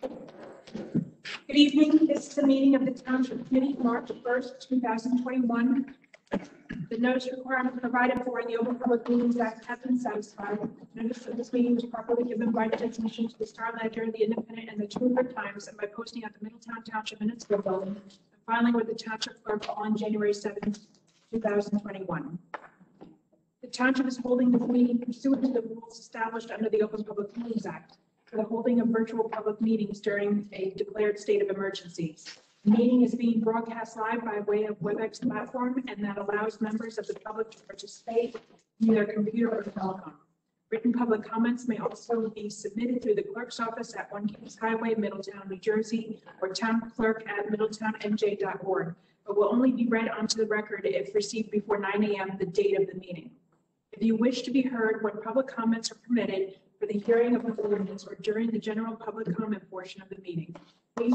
Good evening. This is the meeting of the Township Committee, March 1st, 2021. The notice requirement provided for in the Open Public Meetings Act have been satisfied. Notice of this meeting was properly given by transmission to the Star Ledger, the Independent, and the Two River Times, and by posting at the Middletown Township Municipal Building, and filing with the Township Clerk on January 7th, 2021. The Township is holding this meeting pursuant to the rules established under the Open Public Meetings Act for the holding of virtual public meetings during a declared state of emergency. The meeting is being broadcast live by way of Webex platform, and that allows members of the public to participate via their computer or telephone. Written public comments may also be submitted through the clerk's office at 1 Kings Highway, Middletown, New Jersey, or townclerk@middletownmj.org, but will only be read onto the record if received before 9 a.m. the date of the meeting. If you wish to be heard when public comments are permitted for the hearing of the ordinance or during the general public comment portion of the meeting, please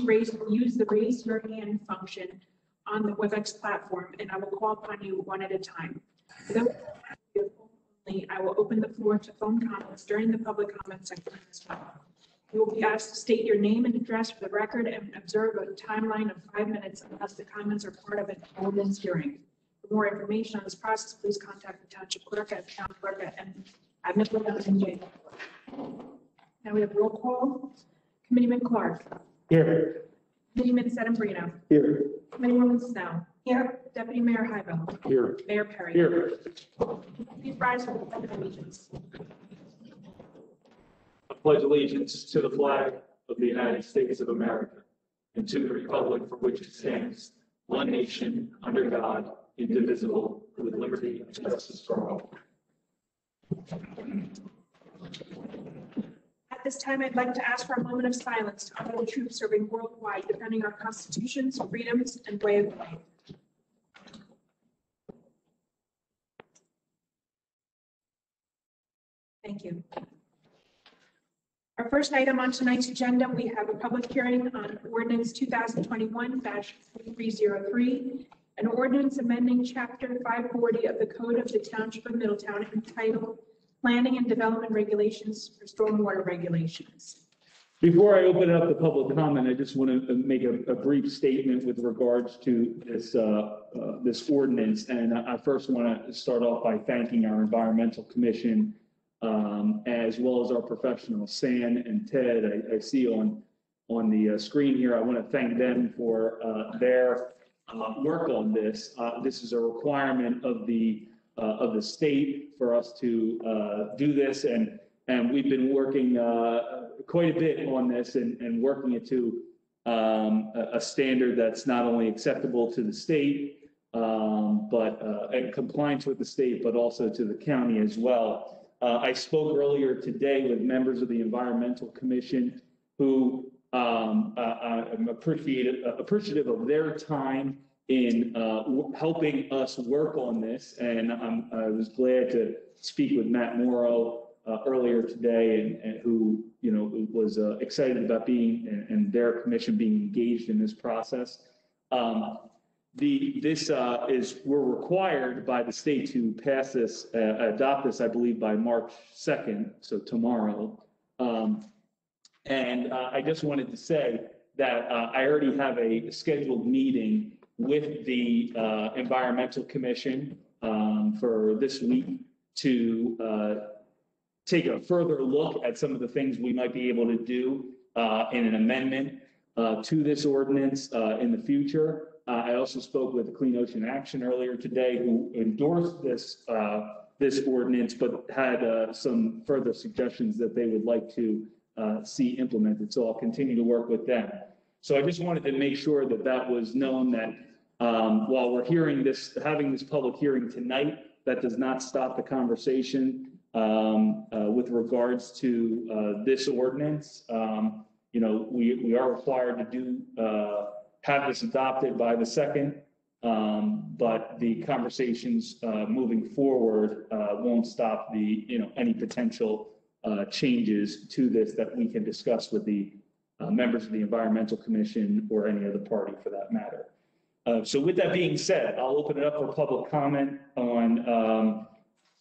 use the raise your hand function on the Webex platform, and I will call upon you one at a time. For those only, I will open the floor to phone comments during the public comment section as well. You will be asked to state your name and address for the record and observe a timeline of 5 minutes unless the comments are part of an ordinance hearing. For more information on this process, please contact the Township Clerk at townClerk@Middletown. Now we have roll call. Committeeman Clark. Here. Committeeman Sedembrino. Here. Committeewoman Snell. Here. Deputy Mayor Hybel. Here. Mayor Perry. Here. Please rise for the pledge of allegiance. I pledge allegiance to the flag of the United States of America and to the republic for which it stands, one nation, under God, indivisible, with liberty and justice for all. At this time, I'd like to ask for a moment of silence to honor the troops serving worldwide, defending our constitutions, freedoms, and way of life. Thank you. Our first item on tonight's agenda, we have a public hearing on ordinance 2021-3303, an ordinance amending chapter 540 of the Code of the Township of Middletown entitled Planning and Development Regulations for Stormwater Regulations. Before I open up the public comment, I just want to make a brief statement with regards to this this ordinance. And I first want to start off by thanking our Environmental Commission, as well as our professionals, San and Ted. I see on the screen here. I want to thank them for their work on this. This is a requirement of the state for us to do this, and we've been working quite a bit on this and working it to a standard that's not only acceptable to the state, but and compliance with the state, but also to the county as well. I spoke earlier today with members of the Environmental Commission who I'm appreciative of their time in helping us work on this, and I was glad to speak with Matt Morrow earlier today, and who was excited about being and their commission being engaged in this process. We're required by the state to pass this, adopt this, I believe, by March 2nd, so tomorrow. And I just wanted to say that I already have a scheduled meeting with the Environmental Commission for this week to take a further look at some of the things we might be able to do in an amendment to this ordinance in the future. I also spoke with Clean Ocean Action earlier today, who endorsed this this ordinance, but had some further suggestions that they would like to see implemented. So I'll continue to work with them. So I just wanted to make sure that that was known, that while we're having this public hearing tonight, that does not stop the conversation with regards to this ordinance. We are required to have this adopted by the 2nd, but the conversations moving forward won't stop any potential changes to this that we can discuss with the members of the Environmental Commission or any other party for that matter. So with that being said, I'll open it up for public comment on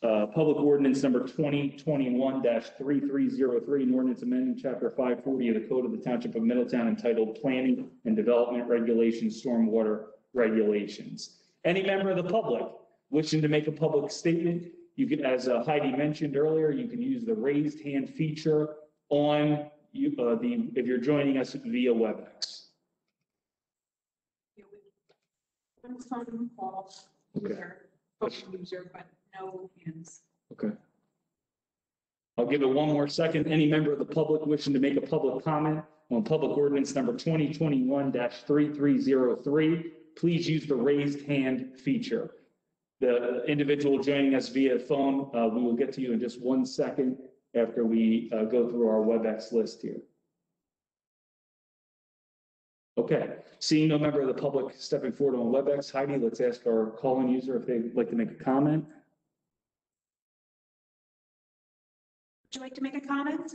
Public ordinance number 2021-3303, an ordinance amending chapter 540 of the Code of the Township of Middletown entitled Planning and Development Regulations, Stormwater Regulations. Any member of the public wishing to make a public statement, you can, as Heidi mentioned earlier, you can use the raised hand feature on if you're joining us via Webex. One phone call user, phone user, but no hands. Okay. I'll give it one more second. Any member of the public wishing to make a public comment on public ordinance number 2021-3303, please use the raised hand feature. The individual joining us via phone, we will get to you in just 1 second after we go through our WebEx list here. Okay, seeing no member of the public stepping forward on WebEx, Heidi, let's ask our call-in user if they'd like to make a comment. Would you like to make a comment?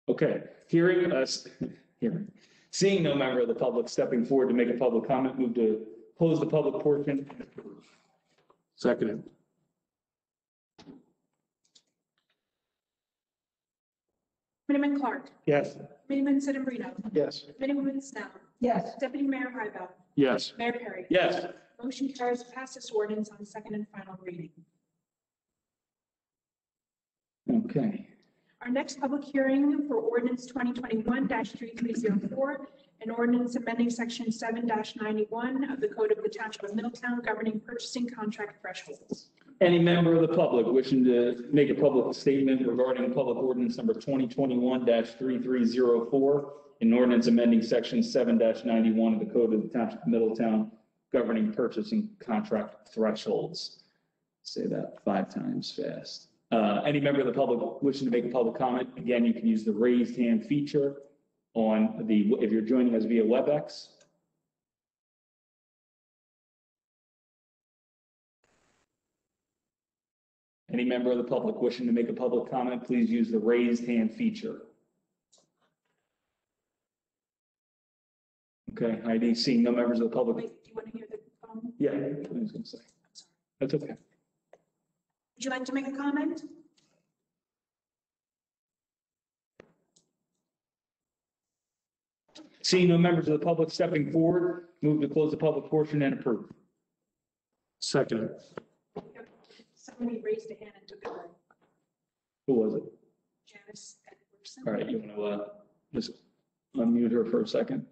Okay, seeing no member of the public stepping forward to make a public comment, move to close the public portion. Seconded. Committeeman Clark. Yes. Committeeman Sedambrino. Yes. Committeewoman Snell. yes, Deputy Mayor Hybel. Yes. Mayor Perry. Yes. Motion carries to pass this ordinance on second and final reading. Okay. Our next public hearing for ordinance 2021-3304, an ordinance amending section 7-91 of the Code of the Township of Middletown governing purchasing contract thresholds. Any member of the public wishing to make a public statement regarding public ordinance number 2021-3304, an ordinance amending section 7-91 of the Code of the Township of Middletown governing purchasing contract thresholds. Say that 5 times fast. Any member of the public wishing to make a public comment, again, you can use the raised hand feature on if you're joining us via WebEx. Any member of the public wishing to make a public comment, please use the raised hand feature. Okay, Heidi, seeing no members of the public. Wait, do you want to hear the phone? Yeah, I was going to say. That's okay. Would you like to make a comment? Seeing no members of the public stepping forward, move to close the public portion and approve. Seconded. Somebody raised a hand and took it away. Who was it? Janice Edwardson. All right, you want to just unmute her for a second?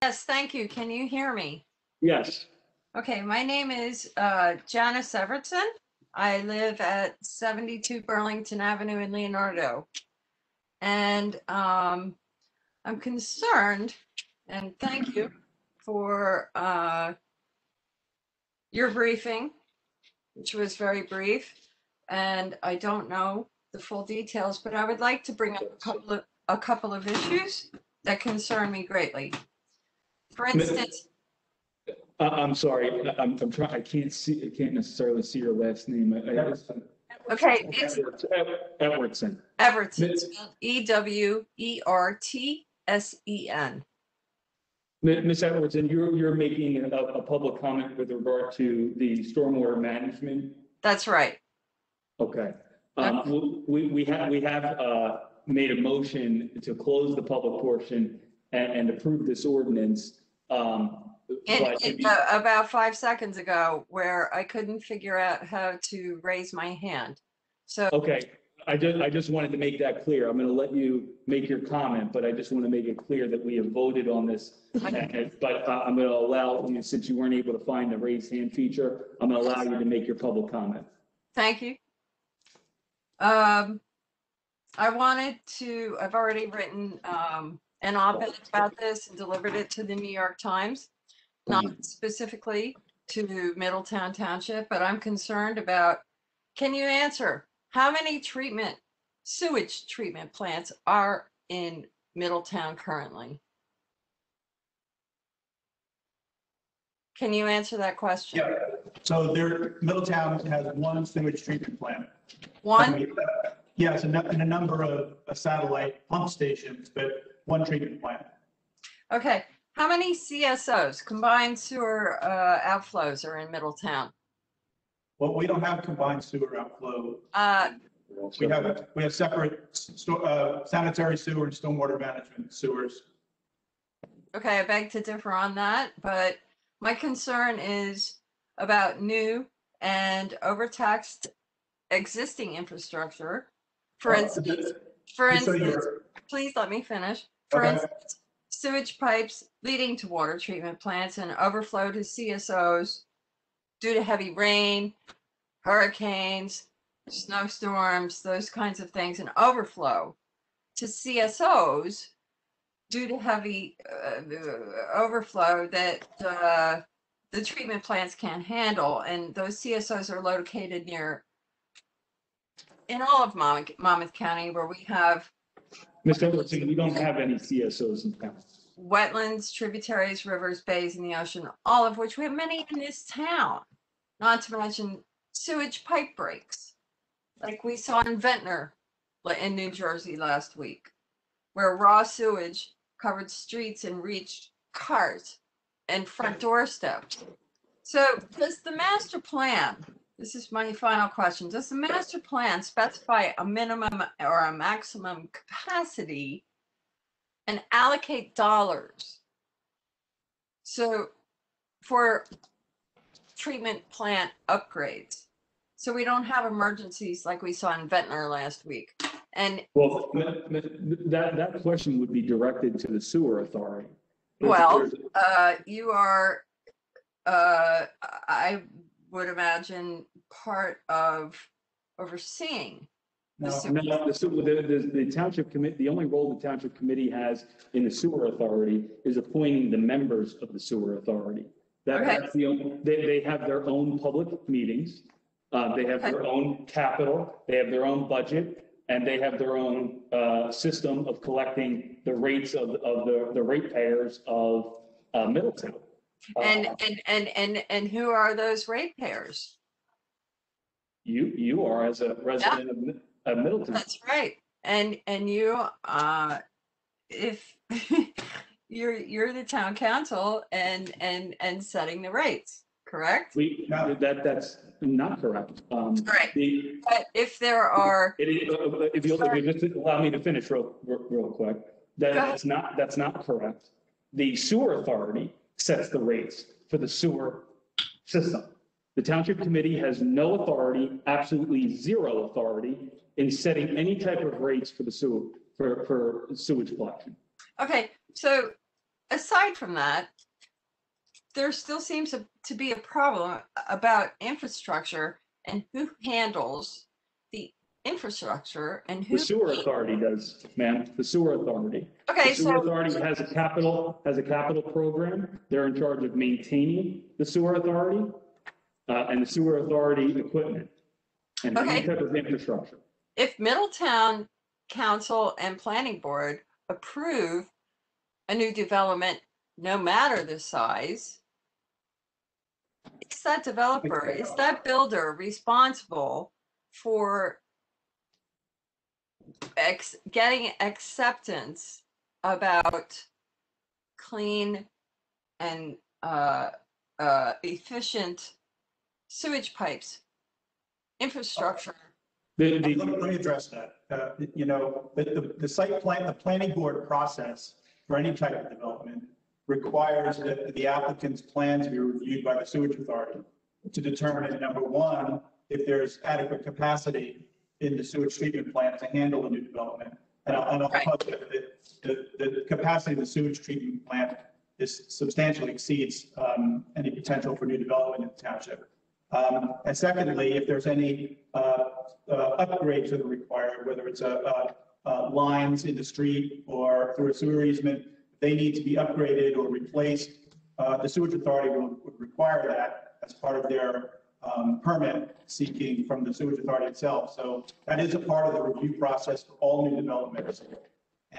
Yes, thank you. Can you hear me? Yes. Okay, my name is Janice Evertson. I live at 72 Burlington Avenue in Leonardo. And I'm concerned, and thank you for your briefing, which was very brief. And I don't know the full details, but I would like to bring up a couple of issues that concern me greatly. For instance, I'm sorry. I'm trying. I can't necessarily see your last name. okay, it's Edwardson. Evertson, spelled Ewertsen. Ms. Edwardson, you're making a public comment with regard to the stormwater management. That's right. Okay. We have made a motion to close the public portion and approve this ordinance. About 5 seconds ago, where I couldn't figure out how to raise my hand. So okay, I just wanted to make that clear. I'm going to let you make your comment, but I just want to make it clear that we have voted on this. But I'm going to allow you, since you weren't able to find the raised hand feature, I'm going to allow you to make your public comment. thank you. I've already written an op-ed about this and delivered it to the New York Times, not specifically to Middletown Township, but I'm concerned about, can you answer, how many sewage treatment plants are in Middletown currently? Can you answer that question? Yeah, so Middletown has one sewage treatment plant. One? Yes, and a number of satellite pump stations, but one treatment plant. Okay. How many CSOs, combined sewer outflows, are in Middletown? Well, we don't have combined sewer outflow. Uh, We have separate sanitary sewer and stormwater management sewers. Okay, I beg to differ on that, but my concern is about new and overtaxed existing infrastructure. For instance, please let me finish. For Okay. instance, sewage pipes leading to water treatment plants and overflow to CSOs due to heavy rain, hurricanes, snowstorms, those kinds of things, and overflow to CSOs due to heavy overflow that the treatment plants can't handle. And those CSOs are located in all of Monmouth County, where we have Mr. Edwardson, we don't have any CSOs in town. wetlands, tributaries, rivers, bays, and the ocean, all of which we have many in this town, not to mention sewage pipe breaks, like we saw in Ventnor in New Jersey last week, where raw sewage covered streets and reached cars and front doorsteps. So does the master plan, this is my final question, does the master plan specify a minimum or a maximum capacity and allocate dollars so for treatment plant upgrades, so we don't have emergencies like we saw in Ventnor last week? And Well, that question would be directed to the sewer authority. well, you are, I would imagine, part of overseeing the No. sewer. No, the township committee, the only role the township committee has in the sewer authority is appointing the members of the sewer authority. That's the only, they have their own public meetings. They have their own capital, they have their own budget, and they have their own system of collecting the rates of the ratepayers of Middletown. And who are those ratepayers? You are, as a resident of Middleton. That's right. And you, if you're the town council and setting the rates, correct? That's not correct. Right. The, But if there are, if you just allow me to finish real quick, that's not correct. The sewer authority sets the rates for the sewer system. The township committee has no authority, absolutely zero authority, in setting any type of rates for the sewer, for sewage collection. okay, so aside from that, there still seems to be a problem about infrastructure and who handles the infrastructure and who. The sewer authority does, ma'am, the sewer authority. Okay, The sewer so authority has a capital program. They're in charge of maintaining the sewer authority and the sewer authority equipment and any type of infrastructure. if Middletown Council and Planning Board approve a new development, no matter the size, is that developer, is that builder responsible for getting acceptance about clean and efficient sewage pipes, infrastructure? Let me address that. You know, the site plan, the planning board process for any type of development requires that the applicant's plans be reviewed by the sewage authority to determine, number one, if there's adequate capacity in the sewage treatment plant to handle a new development. And I'll tell you that the capacity of the sewage treatment plant substantially exceeds any potential for new development in the township. And secondly, if there's any upgrades that are required, whether it's lines in the street or through a sewer easement, they need to be upgraded or replaced. The sewage authority would require that as part of their permit seeking from the sewage authority itself. So that is a part of the review process for all new developments.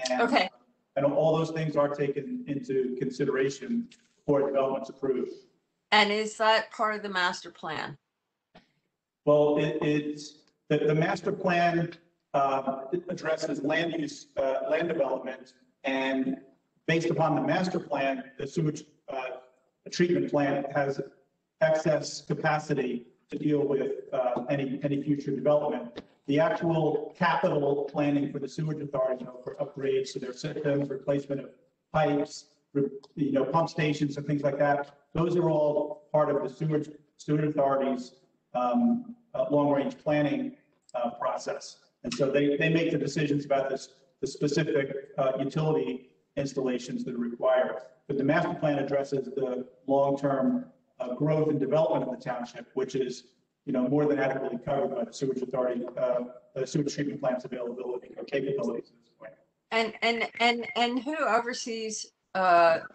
And, and all those things are taken into consideration before development's approved. And is that part of the master plan? Well, it's the master plan addresses land use, land development, and based upon the master plan, the sewage treatment plant has excess capacity to deal with any future development. The actual capital planning for the sewage authority, for upgrades to their systems, replacement of pipes, pump stations and things like that, those are all part of the sewage authority's long-range planning process. And so they make the decisions about the specific utility installations that are required. But the master plan addresses the long-term growth and development of the township, which is, more than adequately covered by the sewage authority, the sewage treatment plant's availability or capabilities at this point. And who oversees the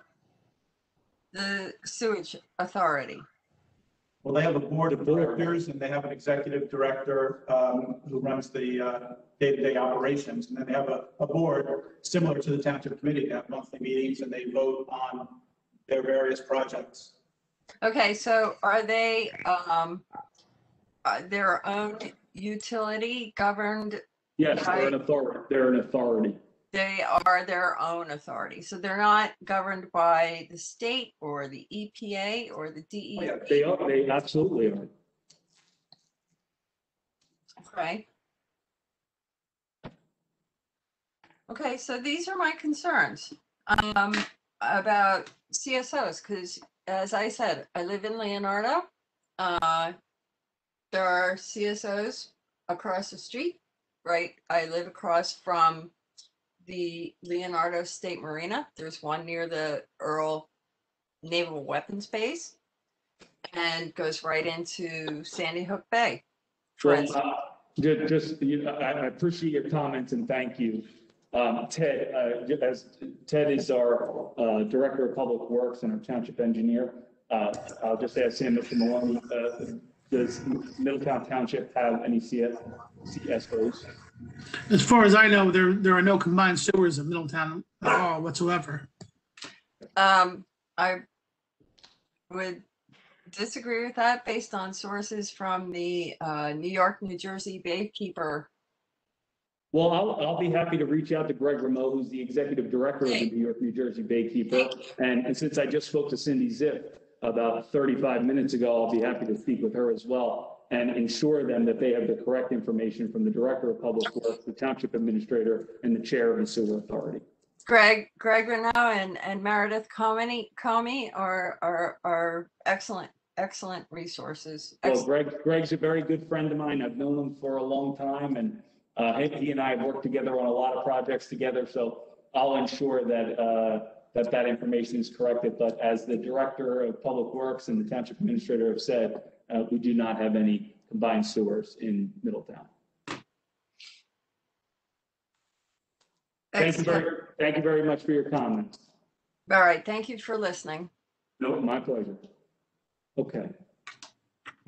sewage authority? Well, they have a board of directors and they have an executive director who runs the day-to-day operations. And then they have a board similar to the township committee. They have monthly meetings and they vote on their various projects. Okay, so are they their own utility governed? Yes, they're an authority. They're an authority. They are their own authority. So they're not governed by the state or the EPA or the DEP? Yeah, they are. They absolutely are. Okay. Okay, so these are my concerns about CSOs, because as I said, I live in Leonardo. There are CSOs across the street, right? I live across from the Leonardo State Marina. There's one near the Earl Naval Weapons Base and goes right into Sandy Hook Bay. Well, I appreciate your comments and thank you. Ted, as Ted is our Director of Public Works and our Township Engineer, I'll just ask him, Mr. Maloney, does Middletown Township have any CSOs? As far as I know, there are no combined sewers in Middletown at all whatsoever. I would disagree with that based on sources from the New York, New Jersey Baykeeper. Well, I'll be happy to reach out to Greg Rameau, who's the Executive Director of the New York, New Jersey Baykeeper. And since I just spoke to Cindy Zip about 35 minutes ago, I'll be happy to speak with her as well and ensure them that they have the correct information from the Director of Public Works, the Township Administrator, and the Chair of the Sewer Authority. Greg Renaud and Meredith Comey are excellent resources. Well, Greg's a very good friend of mine. I've known him for a long time, and he and I have worked together on a lot of projects together. So I'll ensure that that information is corrected. But as the Director of Public Works and the Township Administrator have said, we do not have any combined sewers in Middletown. Thank you very much for your comments. All right, thank you for listening. No, my pleasure. Okay.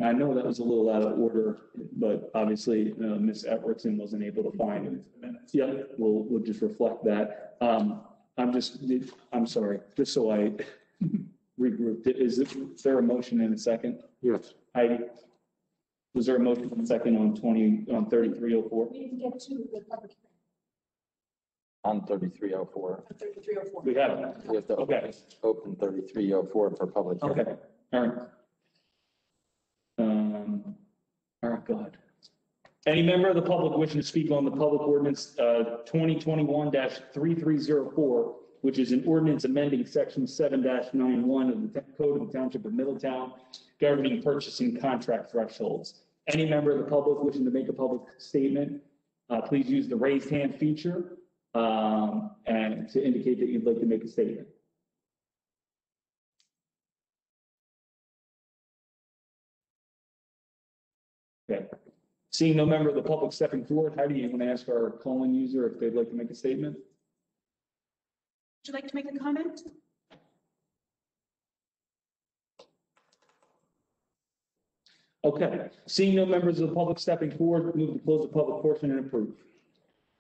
I know that was a little out of order, but obviously Ms. Evertson wasn't able to find it. Yeah, we'll just reflect that. I'm sorry, just so I regrouped it. Is there a motion in a second? Yes. Heidi, was there a motion in a second on 3304? We didn't get to the public On 3304. hearing, 3304. We have. We have to open 3304 for public hearing. Okay, all right. All right, go ahead. Any member of the public wishing to speak on the public ordinance 2021-3304, which is an ordinance amending section 7-91 of the Code of the Township of Middletown, governing purchasing contract thresholds. Any member of the public wishing to make a public statement, please use the raised hand feature and to indicate that you'd like to make a statement. Okay. Seeing no member of the public stepping forward, Heidi, you want to ask our calling user if they'd like to make a statement? Would you like to make a comment? Okay. Seeing no members of the public stepping forward, move to close the public portion and approve.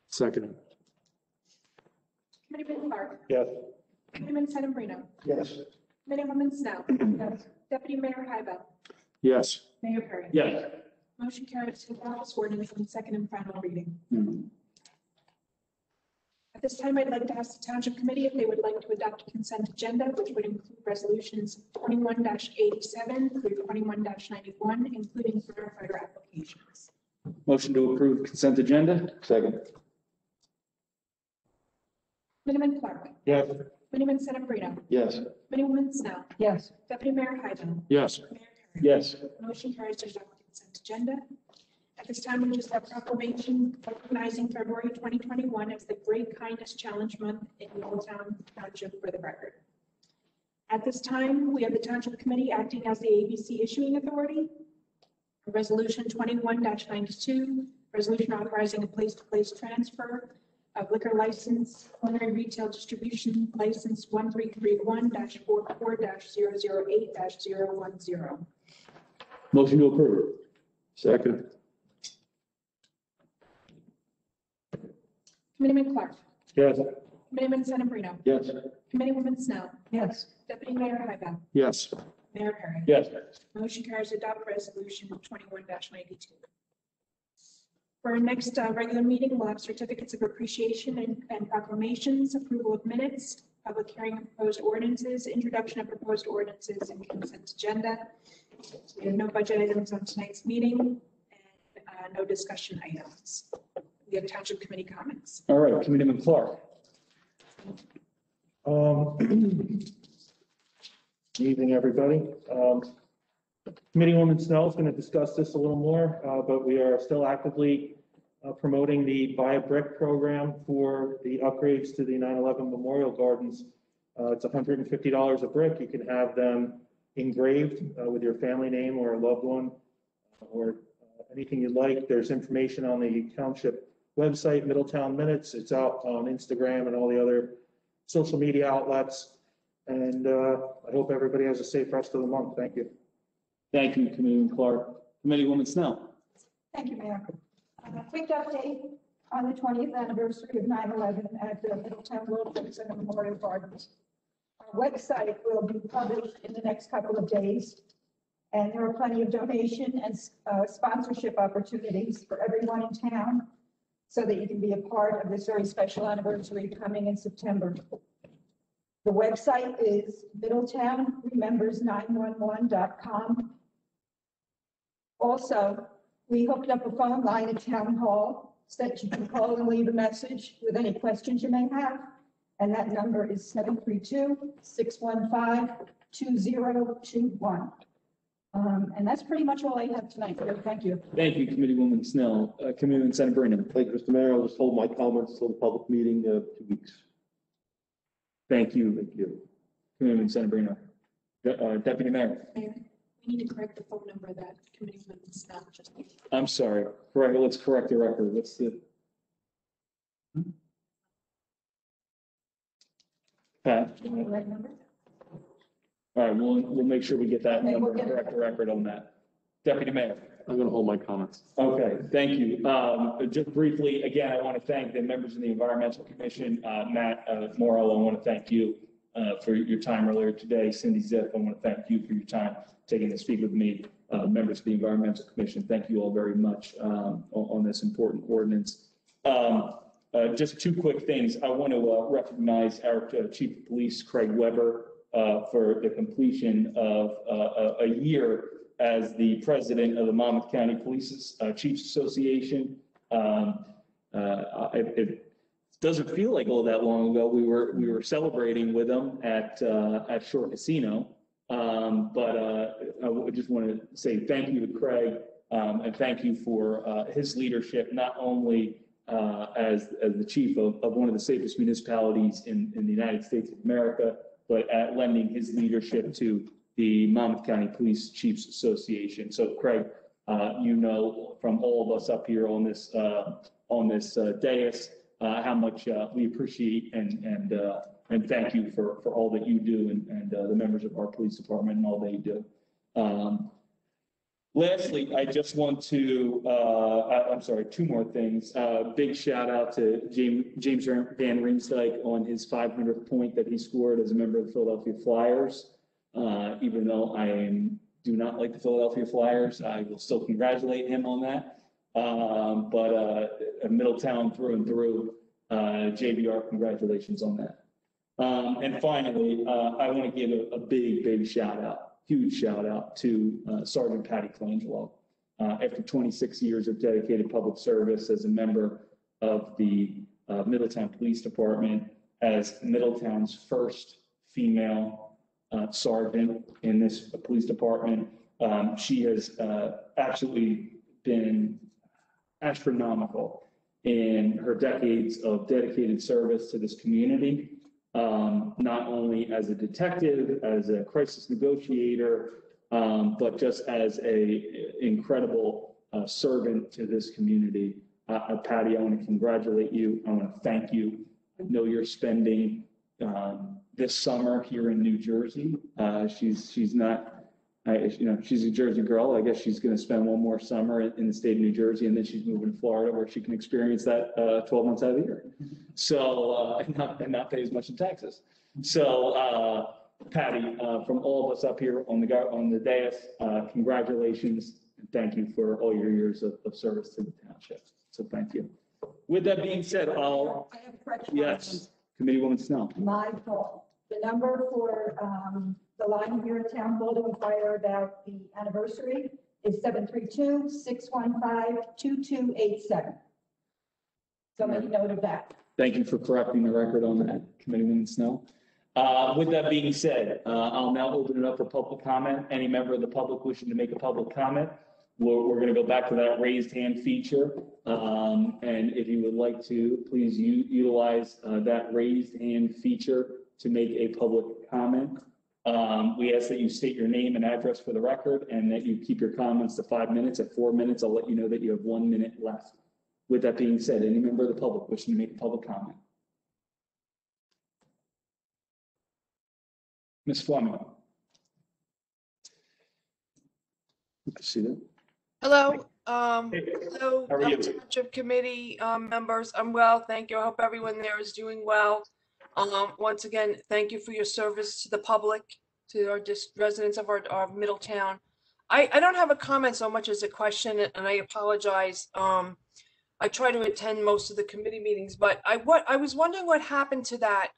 Second. Committeeman Clark. Yes. Committeeman Sedambrino. Yes. Committeewoman Snow. Deputy Mayor Hybel. Yes. Mayor Perry. Yes. Motion carries to adopt this ordinance on second and final reading. At this time, I'd like to ask the Township Committee if they would like to adopt a consent agenda, which would include resolutions 21-87 through 21-91, including firefighter applications. Motion to approve consent agenda? Second. Committeeman Clark. Yes. Committeeman Sedambrino. Yes. Committeewoman Snow. Yes. Deputy Mayor Hybel. Yes. Mayor Perry. Yes. Motion carries to adopt the consent agenda. At this time, we just have proclamation recognizing February 2021 as the Great Kindness Challenge Month in Middletown Township for the record. At this time, we have the Township Committee acting as the ABC issuing authority. Resolution 21-92, resolution authorizing a place-to-place transfer of liquor license, culinary retail distribution license 1331-44-008-010. Motion to approve? Second. Committeeman Clark. Yes. Committeeman Sedambrino. Yes. Committeewoman Snow. Yes. Deputy Mayor Hybel. Yes. Mayor Perry. Yes. Motion carries to adopt resolution 21-92. For our next regular meeting, we'll have certificates of appreciation and proclamations, approval of minutes, public hearing of proposed ordinances, introduction of proposed ordinances, and consent agenda. We have no budget items on tonight's meeting and no discussion items. We have Township Committee comments. All right, Committeeman Clark. Good evening, everybody. Committeewoman Snell is going to discuss this a little more, but we are still actively promoting the Buy a Brick program for the upgrades to the 9/11 Memorial Gardens. It's $150 a brick. You can have them engraved with your family name or a loved one or anything you'd like. There's information on the township website, Middletown Minutes. It's out on Instagram and all the other social media outlets. And I hope everybody has a safe rest of the month. Thank you. Thank you, Committeeman Clark. Committeewoman Snell. Thank you, Mayor. A quick update on the 20th anniversary of 9/11 at the Middletown World Trade Center Memorial Gardens. Our website will be published in the next couple of days, and there are plenty of donation and sponsorship opportunities for everyone in town so that you can be a part of this very special anniversary coming in September. The website is middletownremembers911.com. Also, we hooked up a phone line at Town Hall so that you can call and leave a message with any questions you may have. And that number is 732-615-2021. And that's pretty much all I have tonight. Thank you. Thank you, Committeewoman Snell. Committeeman Sedambrino. Thank you, Mr. Mayor. I'll just hold my comments till the public meeting, 2 weeks. Thank you. Thank you. Committeeman Sedambrino. Deputy Mayor. Mayor, we need to correct the phone number that Committeeman Snow just gave. I'm sorry. Correct. Let's correct the record. What's the? Pat? Give me the right number. All right, we'll make sure we get that Okay, number we'll and get it. correct the record on that. Deputy Mayor. I'm going to hold my comments. Okay, thank you. Just briefly, again, I want to thank the members of the Environmental Commission, Matt Morrow, I want to thank you for your time earlier today. Cindy Ziff, I want to thank you for your time taking to speak with me. Members of the Environmental Commission, thank you all very much on this important ordinance. Just two quick things. I want to recognize our Chief of Police, Craig Weber, for the completion of a year as the president of the Monmouth County Police Chiefs Association. It doesn't feel like all that long ago. We were celebrating with him at Shore Casino. But I just want to say thank you to Craig and thank you for his leadership, not only as the chief of one of the safest municipalities in the United States of America, but at lending his leadership to the Monmouth County Police Chiefs Association. So Craig, you know from all of us up here on this dais how much we appreciate and thank you for all that you do and the members of our police department and all they do. Lastly, I just want to, I'm sorry, two more things. Big shout out to James Van Riemsdyk on his 500th point that he scored as a member of the Philadelphia Flyers. Even though do not like the Philadelphia Flyers, I will still congratulate him on that. But Middletown through and through, JBR, congratulations on that. And finally, I want to give a big shout out, huge shout out to Sergeant Patty Colangelo. After 26 years of dedicated public service as a member of the Middletown Police Department, as Middletown's first female sergeant in this police department, she has absolutely been astronomical in her decades of dedicated service to this community, not only as a detective, as a crisis negotiator, but just as a incredible servant to this community. Patty, I want to congratulate you. I want to thank you. I know you're spending this summer here in New Jersey. She's not, she's a Jersey girl. I guess she's going to spend one more summer in the state of New Jersey, and then she's moving to Florida, where she can experience that 12 months out of the year. So and not pay as much in taxes. So Patty, from all of us up here on the dais, congratulations and thank you for all your years of service to the township. So thank you. With that being said, I have a question. yes, Committeewoman Snell. My fault. The number for the line here at Town Hall to inquire about the anniversary is 732-615-2287. So make a note of that. Thank you for correcting the record on that, Committeewoman Snell. With that being said, I'll now open it up for public comment. Any member of the public wishing to make a public comment, we're going to go back to that raised hand feature. And if you would like to, please utilize that raised hand feature to make a public comment. We ask that you state your name and address for the record and that you keep your comments to 5 minutes. At 4 minutes, I'll let you know that you have 1 minute left. With that being said, any member of the public wishing to make a public comment? Ms. Fleming. See that? Hello, Hey, hello, how are you? Township Committee members. I'm well, thank you. I hope everyone there is doing well. Once again, thank you for your service to the public, to our residents of our Middletown. I don't have a comment so much as a question, and I apologize. I try to attend most of the committee meetings, but I was wondering what happened to that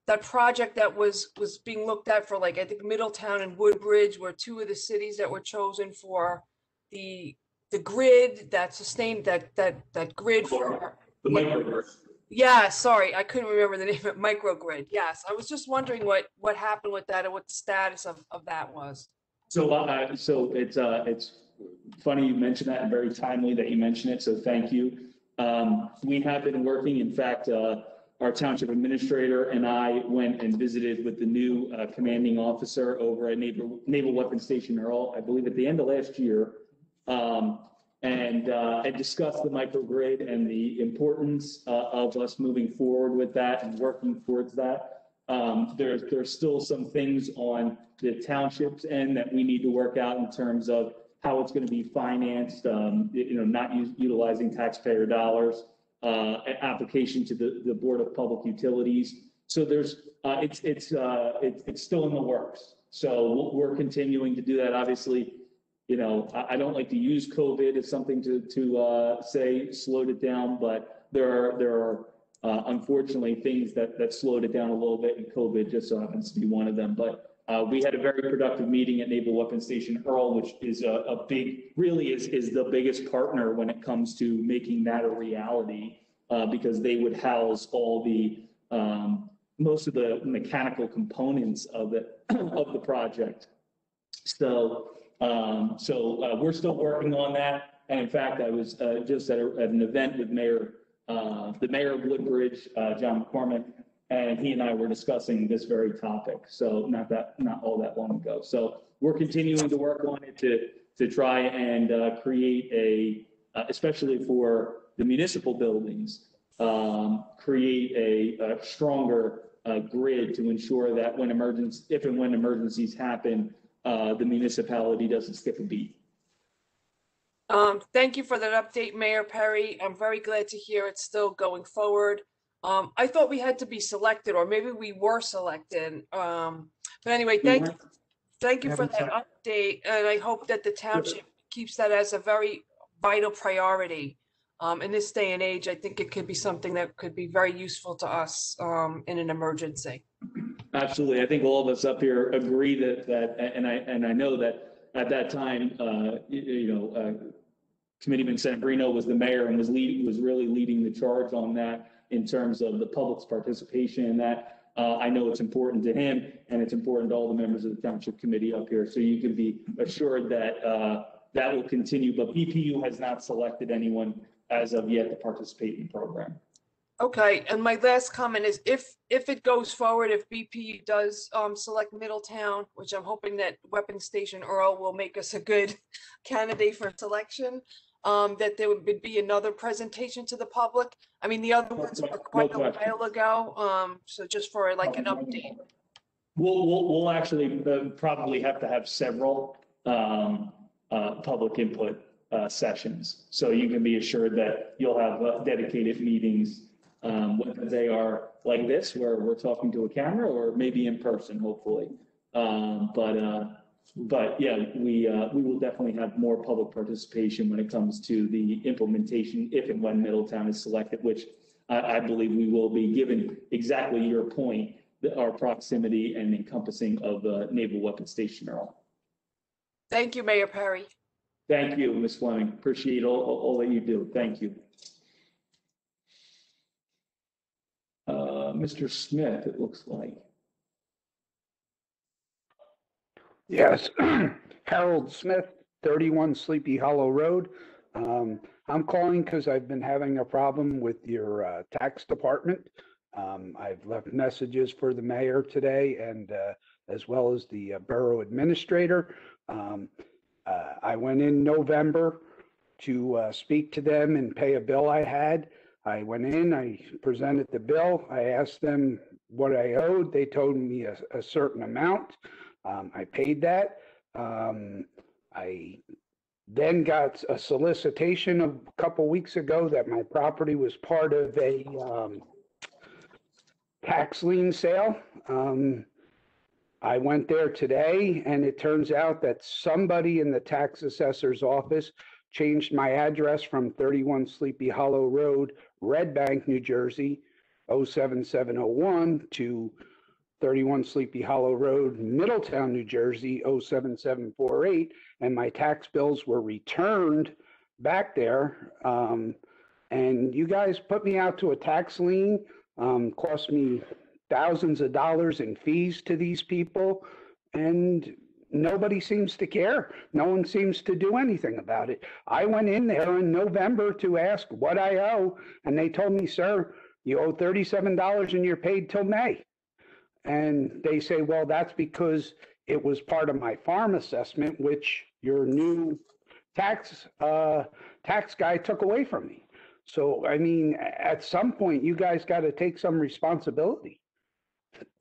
that project that was being looked at for, like, I think Middletown and Woodbridge were two of the cities that were chosen for the grid that sustained that grid for The microgrid. yeah, sorry, I couldn't remember the name of it, microgrid. Yes, I was just wondering what happened with that and what the status of that was. So it's funny you mentioned that, and very timely that you mentioned it. So thank you. We have been working. In fact, our township administrator and I went and visited with the new commanding officer over at Naval Weapons Station Earl, I believe at the end of last year, and discussed the microgrid and the importance of us moving forward with that and working towards that. There's still some things on the township's end that we need to work out in terms of how it's going to be financed, not utilizing taxpayer dollars. Application to the Board of Public Utilities. So there's it's still in the works. So we're continuing to do that. Obviously, I don't like to use COVID as something to say slowed it down, but there are unfortunately things that slowed it down a little bit, and COVID just so happens to be one of them. But we had a very productive meeting at Naval Weapons Station Earl, which is really is the biggest partner when it comes to making that a reality, because they would house all the most of the mechanical components of the project. So we're still working on that. And in fact, I was just at an event with the mayor of Woodbridge, John McCormick, and he and I were discussing this very topic. So not all that long ago. So we're continuing to work on it to try and create especially for the municipal buildings, create a stronger grid to ensure that if and when emergencies happen, the municipality doesn't skip a beat. Thank you for that update, Mayor Perry. I'm very glad to hear it's still going forward. I thought we had to be selected, or maybe we were selected. But anyway, thank you for that update, and I hope that the township keeps that as a very vital priority. In this day and age, I think it could be something that could be very useful to us in an emergency. Absolutely. I think all of us up here agree and I know that at that time, Committeeman Senabrino was the mayor and was really leading the charge on that in terms of the public's participation in that. I know it's important to him and it's important to all the members of the Township Committee up here. So you can be assured that that will continue, but BPU has not selected anyone as of yet to participate in the program. Okay, and my last comment is if it goes forward, if BPU does select Middletown, which I'm hoping that Weapon Station Earl will make us a good candidate for selection, that there would be another presentation to the public. I mean, the other ones were quite a while ago, so just for like an update. We'll actually probably have to have several public input sessions. So you can be assured that you'll have dedicated meetings, whether they are like this, where we're talking to a camera, or maybe in person, hopefully. But yeah, we will definitely have more public participation when it comes to the implementation, if and when Middletown is selected, which I believe we will be, given exactly your point, our proximity and encompassing of the Naval Weapons Station Earl. Thank you, Mayor Perry. Thank you, Ms. Fleming. Appreciate all that you do. Thank you. Mr. Smith, it looks like. Yes, Harold Smith, 31 Sleepy Hollow Road. I'm calling because I've been having a problem with your tax department. I've left messages for the mayor today and as well as the borough administrator. I went in November to speak to them and pay a bill I had. I went in, I presented the bill. I asked them what I owed. They told me a certain amount. I paid that. I then got a solicitation a couple weeks ago that my property was part of a tax lien sale. I went there today and it turns out that somebody in the tax assessor's office changed my address from 31 Sleepy Hollow Road, Red Bank, New Jersey, 07701 to 31 Sleepy Hollow Road, Middletown, New Jersey, 07748, and my tax bills were returned back there. And you guys put me out to a tax lien, cost me thousands of dollars in fees to these people, and nobody seems to care. No one seems to do anything about it. I went in there in November to ask what I owe, and they told me, sir, you owe $37 and you're paid till May. And they say, well, that's because it was part of my farm assessment, which your new tax guy took away from me. So, I mean, at some point, you guys got to take some responsibility.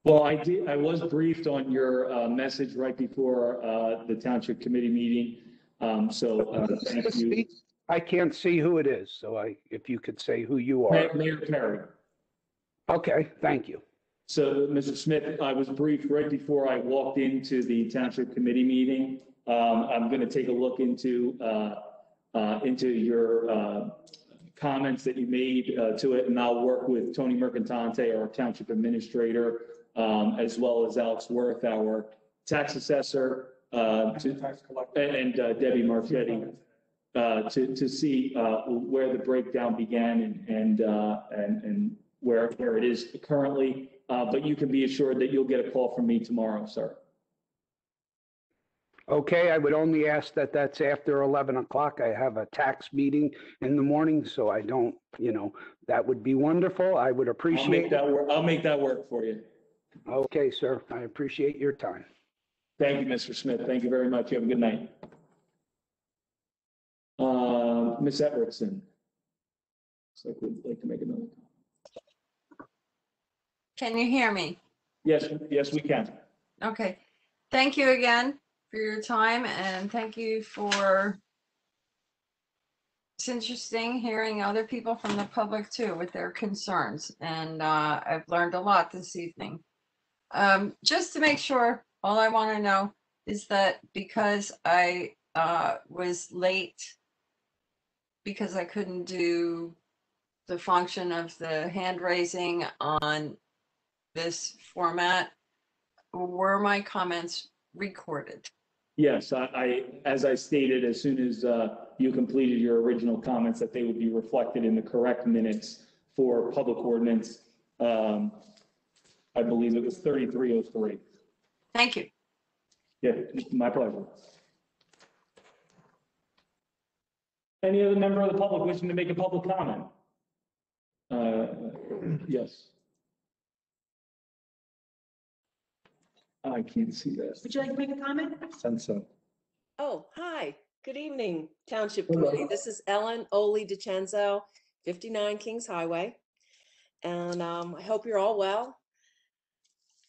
Well, I was briefed on your message right before the Township Committee meeting. Thank you. I can't see who it is, so if you could say who you are. Mayor Perry. Okay, thank you. So, Mr. Smith, I was briefed right before I walked into the Township Committee meeting. I'm going to take a look into your comments that you made to it, and I'll work with Tony Mercantante, our Township Administrator, as well as Alex Worth, our Tax Assessor, and Debbie Marchetti, to see where the breakdown began and where it is currently. But you can be assured that you'll get a call from me tomorrow, sir. Okay, I would only ask that that's after 11 o'clock. I have a tax meeting in the morning, so I don't, that would be wonderful. I would appreciate it. I'll make that work for you. Okay, sir. I appreciate your time. Thank you, Mr. Smith. Thank you very much. You have a good night. Ms. Everetson. Looks like we'd like to make another. Can you hear me? Yes, we can. Okay. Thank you again for your time, and thank you for, it's interesting hearing other people from the public too with their concerns, and I've learned a lot this evening. Just to make sure, all I want to know is that because I was late because I couldn't do the function of the hand raising on this format, were my comments recorded? Yes, as I stated, as soon as you completed your original comments, that they would be reflected in the correct minutes for public ordinance. I believe it was 3303. Thank you. Yeah, my pleasure. Any other member of the public wishing to make a public comment? Yes. I can't see that. Would you like to make a comment? Sense so. Oh, hi. Good evening, Township Hello. Committee. This is Ellen Oli DiCenzo, 59 Kings Highway. And I hope you're all well.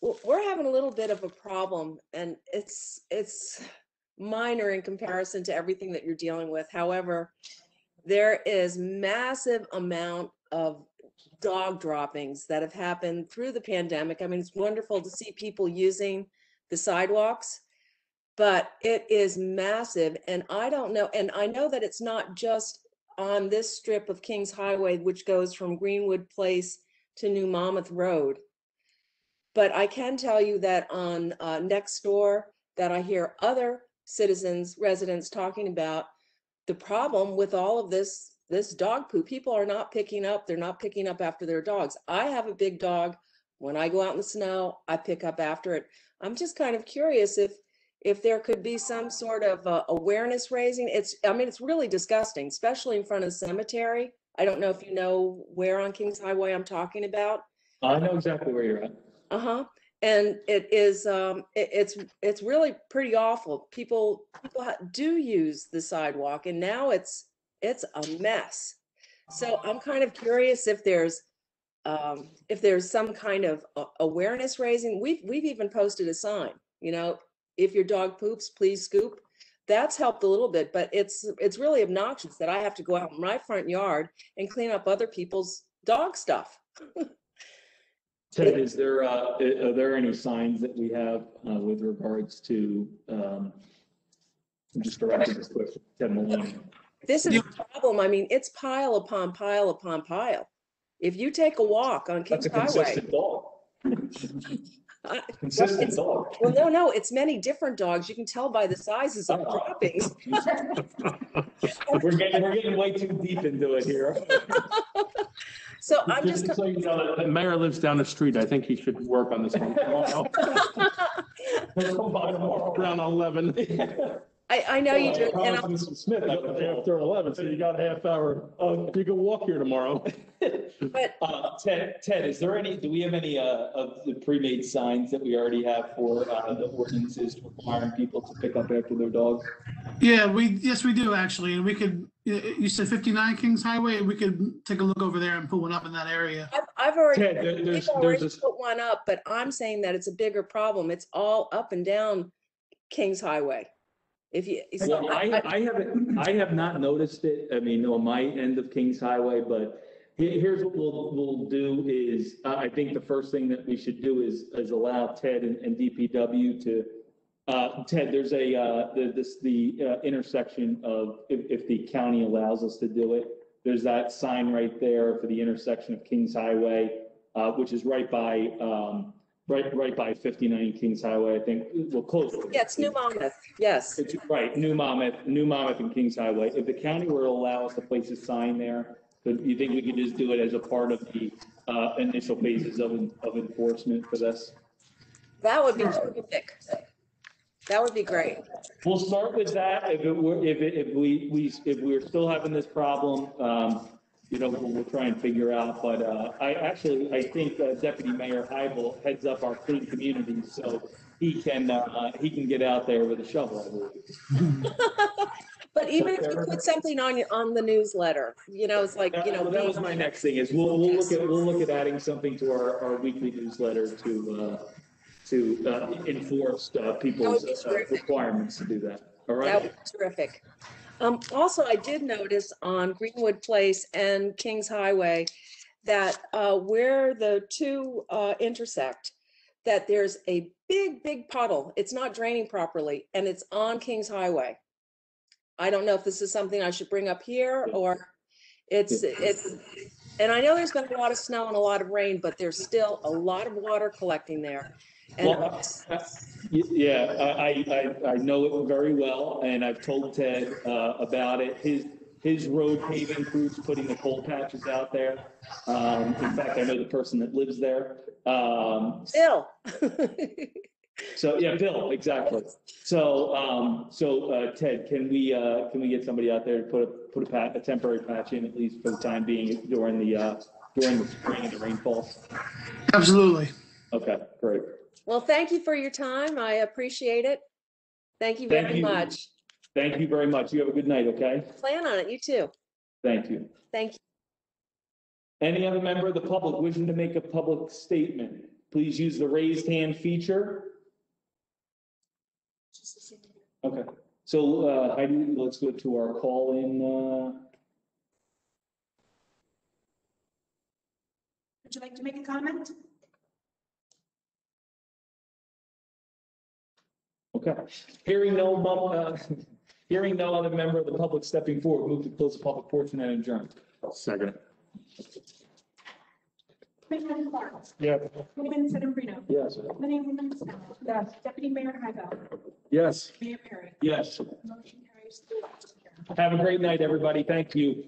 We're having a little bit of a problem, and it's minor in comparison to everything that you're dealing with. However, there is massive amount of dog droppings that have happened through the pandemic. I mean, it's wonderful to see people using the sidewalks, but it is massive. And I don't know, and I know that it's not just on this strip of Kings Highway, which goes from Greenwood Place to New Monmouth Road. But I can tell you that on next door, that I hear other citizens, residents talking about the problem with all of this dog poo. People are not picking up, they're not picking up after their dogs. I have a big dog. When I go out in the snow, I pick up after it. I'm just kind of curious if there could be some sort of awareness raising. I mean, it's really disgusting, especially in front of the cemetery. I don't know if you know where on Kings Highway I'm talking about. I know exactly where you're at. And it is it's really pretty awful. People do use the sidewalk, and now it's a mess. So I'm kind of curious if there's some kind of awareness raising. We've even posted a sign, you know, if your dog poops, please scoop. That's helped a little bit, but it's really obnoxious that I have to go out in my front yard and clean up other people's dog stuff. Ted, are there any signs that we have with regards to, I'm just directing this question, Ted Maloney. This is a problem. I mean, it's pile upon pile upon pile. If you take a walk on Kings Highway. That's a consistent dog. Consistent dog. Well, no, it's many different dogs. You can tell by the sizes of droppings. We're getting way too deep into it here. So I'm just. So you know, the mayor lives down the street. I think he should work on this one tomorrow. Around 11. I know you do. And Mr. Smith, after 11, so you got a half hour. You can walk here tomorrow. But Ted, do we have any of the pre-made signs that we already have for the ordinances requiring people to pick up after their dogs? Yeah, yes, we do actually. And we could, you said 59 Kings Highway, we could take a look over there and put one up in that area. I've already, Ted, there's put one up, but I'm saying that it's a bigger problem. It's all up and down Kings Highway. If you, well, I have not noticed it. I mean, on my end of Kings Highway, but here's what we'll do is, I think the first thing that we should do is allow Ted and DPW to, Ted, there's the intersection of, if the county allows us to do it, there's that sign right there for the intersection of Kings Highway, which is right by 59 Kings Highway, I think. Well, close. Yeah, it's New Monmouth. Yes. It's right, New Monmouth and Kings Highway. If the county were to allow us to place a sign there, do you think we could just do it as a part of the initial phases of enforcement for this? That would be terrific. That would be great. We'll start with that. If we're still having this problem, you know, we'll try and figure out. But I think Deputy Mayor Heibel heads up our clean communities, so he can get out there with a shovel, I believe. But even if you put something on the newsletter, you know, it's like, you know. That was my next thing is we'll look at adding something to our weekly newsletter to enforce people's requirements to do that. All right. That would be terrific. Also, I did notice on Greenwood Place and Kings Highway that where the two intersect, that there's a big puddle. It's not draining properly, and it's on Kings Highway. I don't know if this is something I should bring up here or it's, and I know there's been a lot of snow and a lot of rain, but there's still a lot of water collecting there. And Well, yeah, I know it very well, and I've told Ted about it. His road paving crew's putting the coal patches out there. In fact, I know the person that lives there. Bill. So, yeah, Bill, exactly. So, Ted, can we get somebody out there to put a temporary patch in, at least for the time being, during the spring and the rainfalls? Absolutely. Okay, great. Well, thank you for your time. I appreciate it. Thank you very much. Thank you very much. You have a good night, okay? Plan on it. You too. Thank you. Thank you. Any other member of the public wishing to make a public statement, please use the raised hand feature. Okay, so Heidi, let's go to our call-in. Would you like to make a comment? Okay, hearing no other member of the public stepping forward, move to close the public portion and adjourn. Second. Committeeman Clark. Yeah. Committeeman Sedambrino. Yes. Committeeman Snell. Yes. Deputy Mayor Hybel. Yes. Mayor Perry. Yes. Motion carries. Have a great night, everybody. Thank you.